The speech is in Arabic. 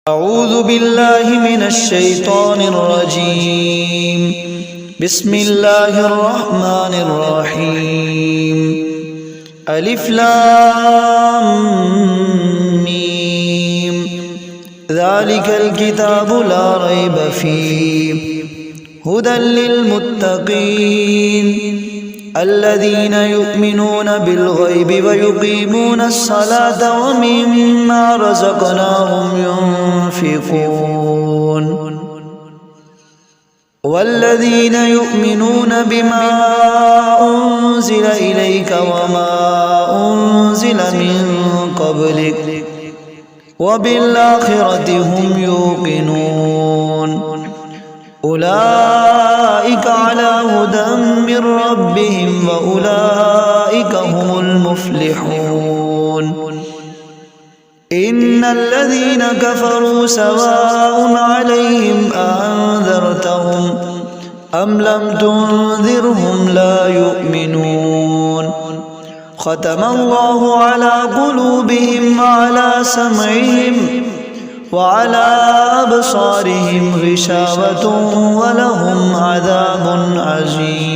أعوذ بالله من الشيطان الرجيم. بسم الله الرحمن الرحيم. ألف لام ميم. ذلك الكتاب لا ريب فيه هدى للمتقين الذين يؤمنون بالغيب ويقيمون الصلاة ومما رزقناهم ينفقون والذين يؤمنون بما أنزل إليك وما أنزل من قبلك وبالآخرة هم يوقنون أولئك على هدى من ربهم وأولئك هم المفلحون. إن الذين كفروا سواء عليهم أنذرتهم أم لم تنذرهم لا يؤمنون. ختم الله على قلوبهم وعلى سمعهم وعلى أبصارهم غشاوة ولهم عذاب عظيم.